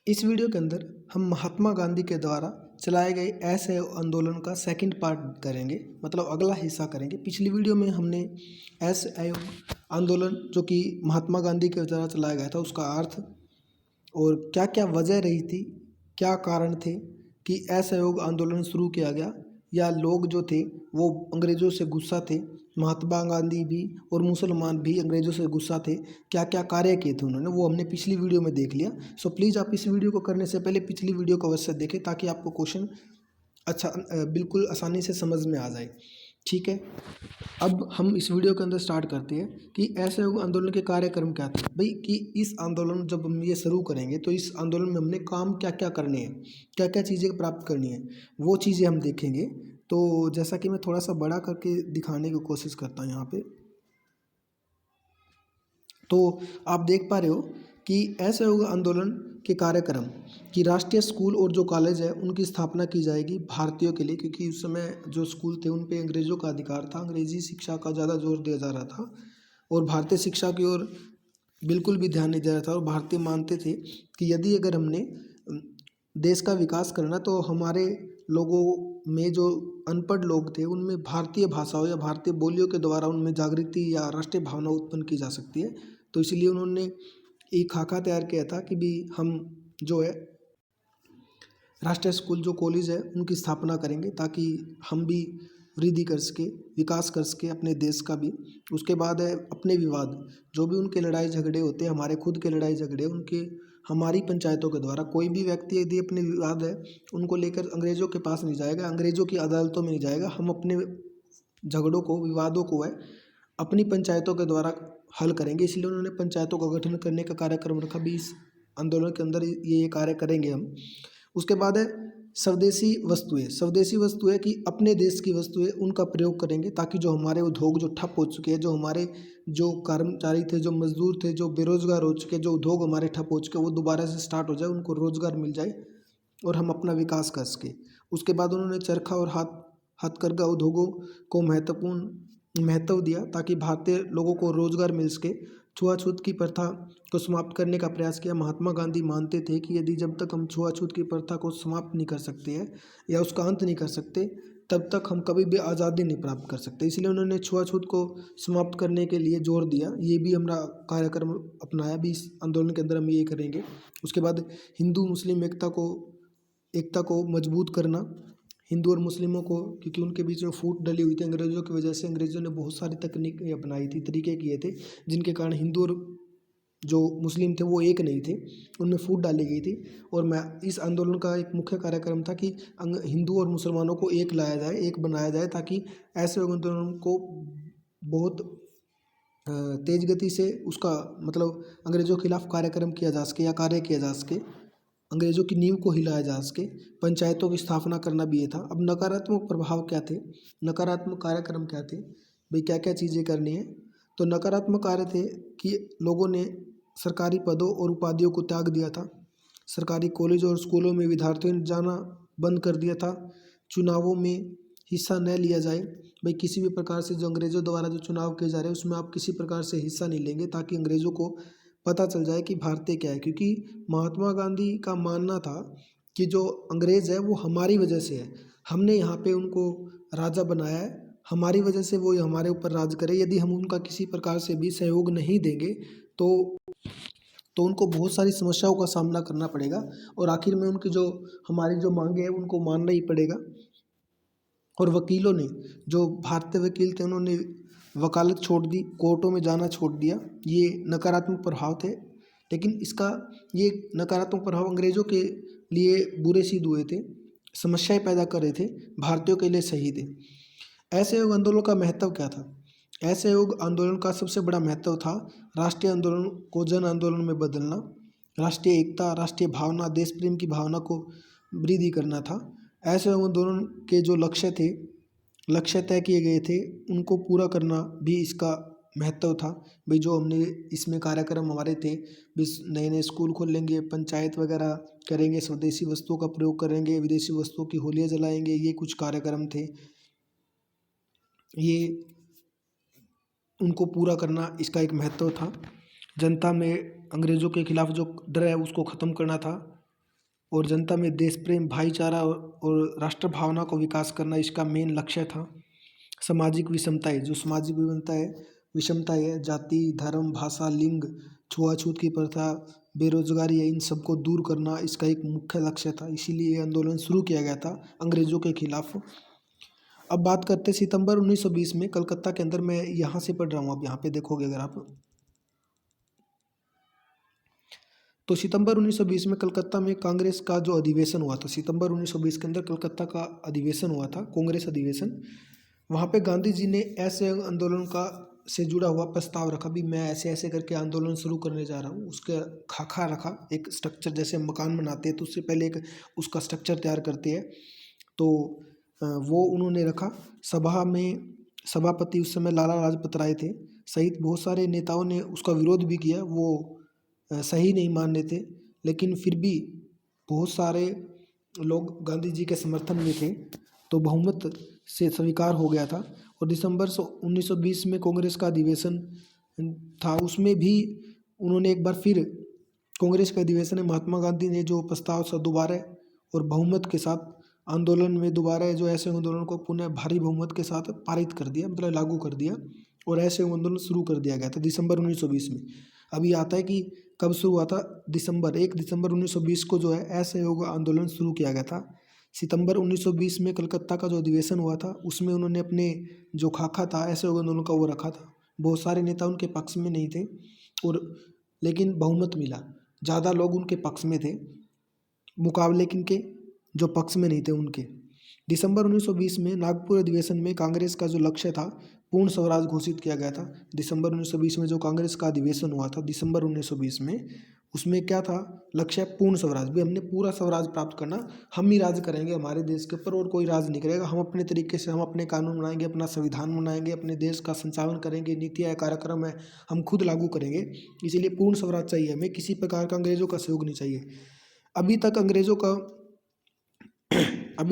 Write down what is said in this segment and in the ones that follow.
इस वीडियो के अंदर हम महात्मा गांधी के द्वारा चलाए गए असहयोग आंदोलन का सेकंड पार्ट करेंगे, मतलब अगला हिस्सा करेंगे। पिछली वीडियो में हमने असहयोग आंदोलन जो कि महात्मा गांधी के द्वारा चलाया गया था उसका अर्थ और क्या क्या वजह रही थी, क्या कारण थे कि असहयोग आंदोलन शुरू किया गया, या लोग जो थे वो अंग्रेज़ों से गुस्सा थे, महात्मा गांधी भी और मुसलमान भी अंग्रेज़ों से गुस्सा थे, क्या क्या कार्य किए थे उन्होंने, वो हमने पिछली वीडियो में देख लिया। सो प्लीज़ आप इस वीडियो को करने से पहले पिछली वीडियो को अवश्य देखें ताकि आपको क्वेश्चन बिल्कुल आसानी से समझ में आ जाए। ठीक है, अब हम इस वीडियो के अंदर स्टार्ट करते हैं कि असहयोग आंदोलन के कार्यक्रम क्या थे। भाई कि इस आंदोलन जब हम ये शुरू करेंगे तो इस आंदोलन में हमने काम क्या क्या करने हैं, क्या क्या चीज़ें प्राप्त करनी है, वो चीज़ें हम देखेंगे। तो जैसा कि मैं थोड़ा सा बड़ा करके दिखाने की कोशिश करता हूँ यहाँ पे, तो आप देख पा रहे हो कि असहयोग आंदोलन के कार्यक्रम कि राष्ट्रीय स्कूल और जो कॉलेज है उनकी स्थापना की जाएगी भारतीयों के लिए, क्योंकि उस समय जो स्कूल थे उन पे अंग्रेज़ों का अधिकार था, अंग्रेज़ी शिक्षा का ज़्यादा जोर दिया जा रहा था और भारतीय शिक्षा की ओर बिल्कुल भी ध्यान नहीं दिया रहा था। और भारतीय मानते थे कि यदि अगर हमने देश का विकास करना तो हमारे लोगों में जो अनपढ़ लोग थे उनमें भारतीय भाषाओं या भारतीय बोलियों के द्वारा उनमें जागृति या राष्ट्रीय भावना उत्पन्न की जा सकती है। तो इसलिए उन्होंने एक खाका तैयार किया था कि भी हम जो है राष्ट्रीय स्कूल जो कॉलेज है उनकी स्थापना करेंगे ताकि हम भी वृद्धि कर सके, विकास कर सके अपने देश का भी। उसके बाद है अपने विवाद, जो भी उनके लड़ाई झगड़े होते हैं, हमारे खुद के लड़ाई झगड़े उनके हमारी पंचायतों के द्वारा, कोई भी व्यक्ति यदि अपने विवाद है उनको लेकर अंग्रेज़ों के पास नहीं जाएगा, अंग्रेज़ों की अदालतों में नहीं जाएगा, हम अपने झगड़ों को, विवादों को है अपनी पंचायतों के द्वारा हल करेंगे। इसलिए उन्होंने पंचायतों का गठन करने का कार्यक्रम रखा भी। इस आंदोलन के अंदर ये कार्य करेंगे हम। उसके बाद है स्वदेशी वस्तुएं। स्वदेशी वस्तुएं कि अपने देश की वस्तुएं उनका प्रयोग करेंगे ताकि जो हमारे उद्योग जो ठप हो चुके हैं, जो हमारे जो कर्मचारी थे, जो मजदूर थे, जो बेरोजगार हो चुके, जो उद्योग हमारे ठप हो चुके, वो दोबारा से स्टार्ट हो जाए, उनको रोजगार मिल जाए और हम अपना विकास कर सके। उसके बाद उन्होंने चरखा और हथकरघा उद्योगों को महत्व दिया ताकि भारतीय लोगों को रोजगार मिल सके। छुआछूत की प्रथा को समाप्त करने का प्रयास किया। महात्मा गांधी मानते थे कि यदि जब तक हम छुआछूत की प्रथा को समाप्त नहीं कर सकते हैं या उसका अंत नहीं कर सकते तब तक हम कभी भी आज़ादी नहीं प्राप्त कर सकते। इसलिए उन्होंने छुआछूत को समाप्त करने के लिए जोर दिया। ये भी हमारा कार्यक्रम अपनाया भी, इस आंदोलन के अंदर हम ये करेंगे। उसके बाद हिंदू मुस्लिम एकता को मजबूत करना, हिंदू और मुस्लिमों को, क्योंकि उनके बीच में फूट डली हुई थी अंग्रेज़ों की वजह से। अंग्रेज़ों ने बहुत सारी तकनीकें अपनाई थी, तरीके किए थे जिनके कारण हिंदू और जो मुस्लिम थे वो एक नहीं थे, उनमें फूट डाली गई थी। और मैं इस आंदोलन का एक मुख्य कार्यक्रम था कि हिंदू और मुसलमानों को एक लाया जाए, एक बनाया जाए ताकि ऐसे आंदोलन को बहुत तेज गति से उसका मतलब अंग्रेज़ों के खिलाफ कार्यक्रम किया जा सके या कार्य किया जा सके, अंग्रेज़ों की नींव को हिलाया जा सके। पंचायतों की स्थापना करना भी ये था। अब नकारात्मक प्रभाव क्या थे, नकारात्मक कार्यक्रम क्या थे, भाई क्या क्या चीज़ें करनी है। तो नकारात्मक कार्य थे कि लोगों ने सरकारी पदों और उपाधियों को त्याग दिया था, सरकारी कॉलेज और स्कूलों में विद्यार्थियों ने जाना बंद कर दिया था, चुनावों में हिस्सा न लिया जाए। भाई किसी भी प्रकार से जो अंग्रेज़ों द्वारा जो चुनाव किए जा रहे हैं उसमें आप किसी प्रकार से हिस्सा नहीं लेंगे ताकि अंग्रेज़ों को पता चल जाए कि भारतीय क्या है। क्योंकि महात्मा गांधी का मानना था कि जो अंग्रेज़ है वो हमारी वजह से है, हमने यहाँ पे उनको राजा बनाया है, हमारी वजह से वो हमारे ऊपर राज करे। यदि हम उनका किसी प्रकार से भी सहयोग नहीं देंगे तो उनको बहुत सारी समस्याओं का सामना करना पड़ेगा और आखिर में उनकी जो हमारी जो मांगे हैं उनको मानना ही पड़ेगा। और वकीलों ने, जो भारतीय वकील थे, उन्होंने वकालत छोड़ दी, कोर्टों में जाना छोड़ दिया। ये नकारात्मक प्रभाव थे, लेकिन इसका ये नकारात्मक प्रभाव अंग्रेज़ों के लिए बुरे सिद्ध हुए थे, समस्याएं पैदा कर रहे थे, भारतीयों के लिए सही थे। असहयोग आंदोलन का महत्व क्या था? असहयोग आंदोलन का सबसे बड़ा महत्व था राष्ट्रीय आंदोलन को जन आंदोलन में बदलना, राष्ट्रीय एकता, राष्ट्रीय भावना, देश प्रेम की भावना को वृद्धि करना था। असहयोग आंदोलन के जो लक्ष्य तय किए गए थे उनको पूरा करना भी इसका महत्व था। भाई जो हमने इसमें कार्यक्रम हमारे थे, नए नए स्कूल खोलेंगे, पंचायत वगैरह करेंगे, स्वदेशी वस्तुओं का प्रयोग करेंगे, विदेशी वस्तुओं की होलियाँ जलाएंगे, ये कुछ कार्यक्रम थे। ये उनको पूरा करना इसका एक महत्व था। जनता में अंग्रेज़ों के खिलाफ जो डर है उसको ख़त्म करना था। और जनता में देश प्रेम, भाईचारा और राष्ट्र भावना को विकास करना इसका मेन लक्ष्य था। सामाजिक विषमताएं, जो सामाजिक विषमताएं है, जाति, धर्म, भाषा, लिंग, छुआछूत की प्रथा, बेरोजगारी है, इन सबको दूर करना इसका एक मुख्य लक्ष्य था। इसीलिए ये आंदोलन शुरू किया गया था अंग्रेजों के खिलाफ। अब बात करते हैं सितंबर 1920 में कलकत्ता के अंदर, मैं यहाँ से पढ़ रहा हूँ, आप यहाँ पे देखोगे अगर आप, तो सितंबर 1920 में कलकत्ता में कांग्रेस का जो अधिवेशन हुआ था, सितंबर 1920 के अंदर कलकत्ता का अधिवेशन हुआ था, कांग्रेस अधिवेशन। वहाँ पे गांधी जी ने ऐसे आंदोलन का से जुड़ा हुआ प्रस्ताव रखा भी मैं ऐसे ऐसे करके आंदोलन शुरू करने जा रहा हूँ। उसके खाका रखा, एक स्ट्रक्चर, जैसे मकान बनाते हैं तो उससे पहले एक उसका स्ट्रक्चर तैयार करते हैं, तो वो उन्होंने रखा। सभा में सभापति उस समय लाला लाजपत राय थे सहित बहुत सारे नेताओं ने उसका विरोध भी किया। वो सही नहीं मान रहे थे, लेकिन फिर भी बहुत सारे लोग गांधी जी के समर्थन में थे, तो बहुमत से स्वीकार हो गया था। और दिसंबर 1920 में कांग्रेस का अधिवेशन था, उसमें भी उन्होंने एक बार फिर कांग्रेस के अधिवेशन में महात्मा गांधी ने जो प्रस्ताव था दोबारा और बहुमत के साथ आंदोलन में दोबारा जो ऐसे आंदोलन को पुनः भारी बहुमत के साथ पारित कर दिया, मतलब लागू कर दिया, और ऐसे आंदोलन शुरू कर दिया गया था दिसंबर 1920 में। अभी आता है कि कब शुरू हुआ था, 1 दिसंबर 1920 को जो है असहयोग आंदोलन शुरू किया गया था। सितंबर 1920 में कलकत्ता का जो अधिवेशन हुआ था उसमें उन्होंने अपने जो खाका था असहयोग आंदोलन का वो रखा था। बहुत सारे नेता उनके पक्ष में नहीं थे, और लेकिन बहुमत मिला, ज़्यादा लोग उनके पक्ष में थे मुकाबले किनके, जो पक्ष में नहीं थे उनके। दिसंबर 1920 में नागपुर अधिवेशन में कांग्रेस का जो लक्ष्य था पूर्ण स्वराज घोषित किया गया था। दिसंबर 1920 में जो कांग्रेस का अधिवेशन हुआ था दिसंबर 1920 में, उसमें क्या था लक्ष्य, पूर्ण स्वराज। भी हमने पूरा स्वराज प्राप्त करना, हम ही राज करेंगे हमारे देश के ऊपर और कोई राज नहीं करेगा, हम अपने तरीके से हम अपने कानून बनाएंगे, अपना संविधान बनाएंगे, अपने देश का संचालन करेंगे, नीतियाँ कार्यक्रम है हम खुद लागू करेंगे। इसीलिए पूर्ण स्वराज चाहिए हमें, किसी प्रकार का अंग्रेजों का सहयोग नहीं चाहिए। अभी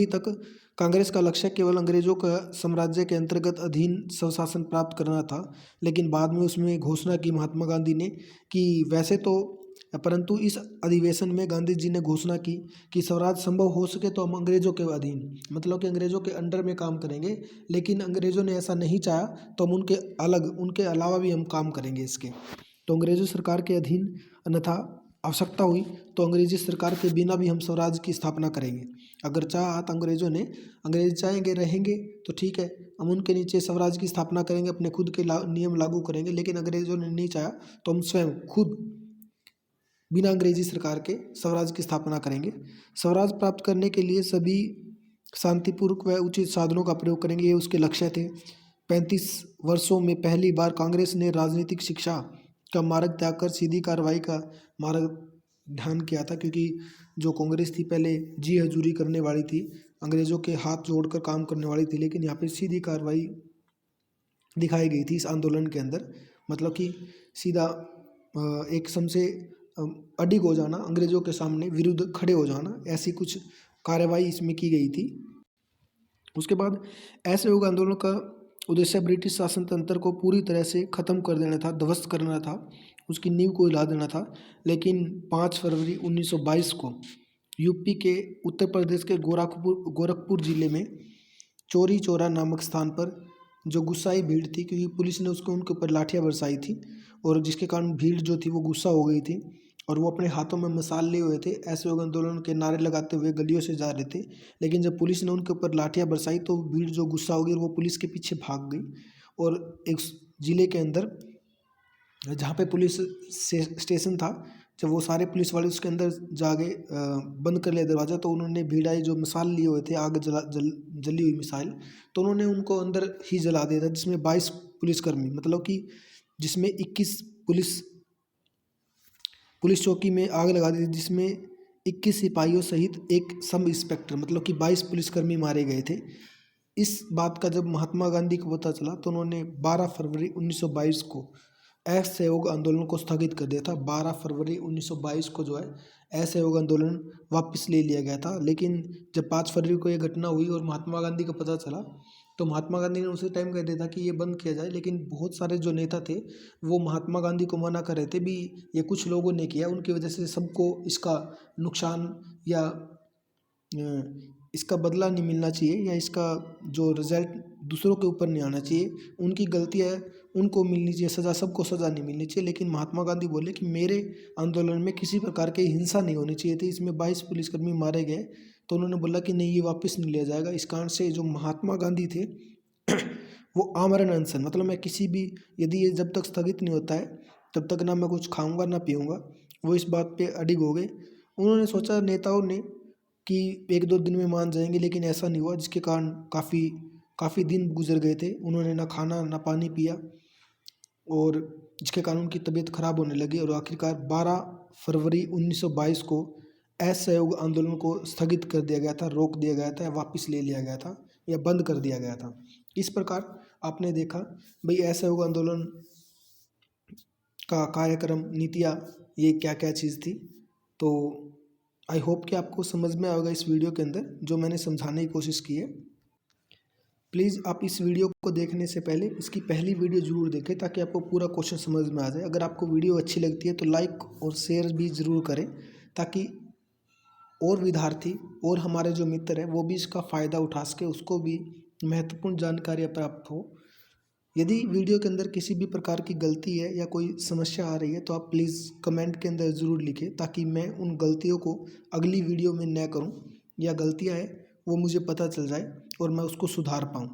तक कांग्रेस का लक्ष्य केवल अंग्रेजों का साम्राज्य के अंतर्गत अधीन स्वशासन प्राप्त करना था, लेकिन बाद में उसमें घोषणा की महात्मा गांधी ने कि वैसे तो, परंतु इस अधिवेशन में गांधी जी ने घोषणा की कि स्वराज संभव हो सके तो हम अंग्रेजों के अधीन, मतलब कि अंग्रेजों के अंडर में काम करेंगे, लेकिन अंग्रेजों ने ऐसा नहीं चाहा तो हम उनके अलावा भी हम काम करेंगे इसके। तो अंग्रेजों सरकार के अधीन, अन्यथा आवश्यकता हुई तो अंग्रेजी सरकार के बिना भी हम स्वराज की स्थापना करेंगे। अगर चाहा तो अंग्रेज चाहेंगे रहेंगे तो ठीक है, हम उनके नीचे स्वराज की स्थापना करेंगे, अपने खुद के नियम लागू करेंगे, लेकिन अंग्रेजों ने नहीं चाहा तो हम स्वयं खुद बिना अंग्रेजी सरकार के स्वराज की स्थापना करेंगे। स्वराज प्राप्त करने के लिए सभी शांतिपूर्वक व उचित साधनों का प्रयोग करेंगे, ये उसके लक्ष्य थे। 35 वर्षों में पहली बार कांग्रेस ने राजनीतिक शिक्षा का मार्ग त्याग कर सीधी कार्रवाई का मार्ग ध्यान किया था, क्योंकि जो कांग्रेस थी पहले जी हजूरी करने वाली थी, अंग्रेजों के हाथ जोड़कर काम करने वाली थी, लेकिन यहाँ पे सीधी कार्रवाई दिखाई गई थी इस आंदोलन के अंदर, मतलब कि सीधा एक समझे अडिग हो जाना, अंग्रेजों के सामने विरुद्ध खड़े हो जाना, ऐसी कुछ कार्रवाई इसमें की गई थी। उसके बाद असहयोग आंदोलन का उद्देश्य ब्रिटिश शासन तंत्र को पूरी तरह से ख़त्म कर देना था, ध्वस्त करना था, उसकी नींव को हिला देना था। लेकिन 5 फरवरी 1922 को यूपी के उत्तर प्रदेश के गोरखपुर जिले में चौरी चौरा नामक स्थान पर जो गुस्साई भीड़ थी, क्योंकि पुलिस ने उनके ऊपर लाठियाँ बरसाई थी और जिसके कारण भीड़ जो थी वो गुस्सा हो गई थी और वो अपने हाथों में मसाल लिए हुए थे, असहयोग आंदोलन के नारे लगाते हुए गलियों से जा रहे थे। लेकिन जब पुलिस ने उनके ऊपर लाठियाँ बरसाई तो भीड़ जो गुस्सा हो गई और वो पुलिस के पीछे भाग गई, और एक ज़िले के अंदर जहाँ पे पुलिस स्टेशन था, जब वो सारे पुलिस वाले उसके अंदर जा गए, बंद कर लिया दरवाज़ा, तो उन्होंने भीड़ाई जो मिसाल लिए हुए थे, आग जली हुई मिसाइल, तो उन्होंने उनको अंदर ही जला दिया था, जिसमें 22 पुलिसकर्मी, मतलब कि जिसमें 21 पुलिस चौकी में आग लगा दी थी, जिसमें 21 सिपाहियों सहित एक सब इंस्पेक्टर, मतलब कि 22 पुलिसकर्मी मारे गए थे। इस बात का जब महात्मा गांधी को पता चला तो उन्होंने 12 फरवरी 1922 को असहयोग आंदोलन को स्थगित कर दिया था। 12 फरवरी 1922 को जो है असहयोग आंदोलन वापस ले लिया गया था। लेकिन जब 5 फरवरी को ये घटना हुई और महात्मा गांधी को पता चला तो महात्मा गांधी ने उसी टाइम कह दिया था कि ये बंद किया जाए, लेकिन बहुत सारे जो नेता थे वो महात्मा गांधी को मना कर रहे थे भी, ये कुछ लोगों ने किया, उनकी वजह से सबको इसका नुकसान या इसका बदला नहीं मिलना चाहिए, या इसका जो रिजल्ट दूसरों के ऊपर नहीं आना चाहिए, उनकी गलतियाँ उनको मिलनी चाहिए सज़ा, सबको सज़ा नहीं मिलनी चाहिए। लेकिन महात्मा गांधी बोले कि मेरे आंदोलन में किसी प्रकार की हिंसा नहीं होनी चाहिए थी, इसमें 22 पुलिसकर्मी मारे गए, तो उन्होंने बोला कि नहीं, ये वापस नहीं लिया जाएगा। इस कारण से जो महात्मा गांधी थे वो आमरण अनशन, मतलब मैं किसी भी, यदि ये जब तक स्थगित नहीं होता है तब तक ना मैं कुछ खाऊंगा ना पीऊँगा, वो इस बात पे अडिग हो गए। उन्होंने सोचा, नेताओं ने, कि 1-2 दिन में मान जाएंगे, लेकिन ऐसा नहीं हुआ, जिसके कारण काफ़ी दिन गुजर गए थे। उन्होंने ना खाना ना पानी पिया, और जिसके कारण उनकी तबीयत खराब होने लगी, और आखिरकार 12 फरवरी 1922 को असहयोग आंदोलन को स्थगित कर दिया गया था, रोक दिया गया था, वापस ले लिया गया था या बंद कर दिया गया था। इस प्रकार आपने देखा भाई असहयोग आंदोलन का कार्यक्रम, नीतियाँ, ये क्या क्या चीज़ थी। तो आई होप कि आपको समझ में आएगा इस वीडियो के अंदर जो मैंने समझाने की कोशिश की है। प्लीज़ आप इस वीडियो को देखने से पहले इसकी पहली वीडियो ज़रूर देखें, ताकि आपको पूरा क्वेश्चन समझ में आ जाए। अगर आपको वीडियो अच्छी लगती है तो लाइक और शेयर भी ज़रूर करें, ताकि और विद्यार्थी और हमारे जो मित्र हैं वो भी इसका फ़ायदा उठा सके, उसको भी महत्वपूर्ण जानकारियाँ प्राप्त हो। यदि वीडियो के अंदर किसी भी प्रकार की गलती है या कोई समस्या आ रही है तो आप प्लीज़ कमेंट के अंदर ज़रूर लिखें, ताकि मैं उन गलतियों को अगली वीडियो में न करूं, या गलतियां हैं वो मुझे पता चल जाए और मैं उसको सुधार पाऊं।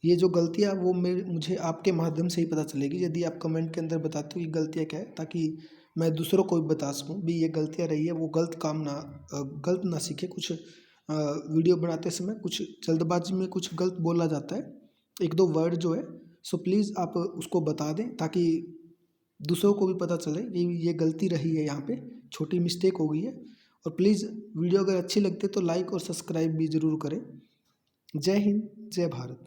ये जो गलतियां वो मुझे आपके माध्यम से ही पता चलेगी, यदि आप कमेंट के अंदर बताते हो कि गलतियाँ क्या है, ताकि मैं दूसरों को भी बता सकूँ भी ये गलतियाँ रही है, वो गलत ना सीखे। कुछ वीडियो बनाते समय कुछ जल्दबाजी में कुछ गलत बोला जाता है, 1-2 वर्ड जो है, सो प्लीज़ आप उसको बता दें, ताकि दूसरों को भी पता चले कि ये गलती रही है, यहाँ पे छोटी मिस्टेक हो गई है। और प्लीज़ वीडियो अगर अच्छी लगती है तो लाइक और सब्सक्राइब भी ज़रूर करें। जय हिंद, जय भारत।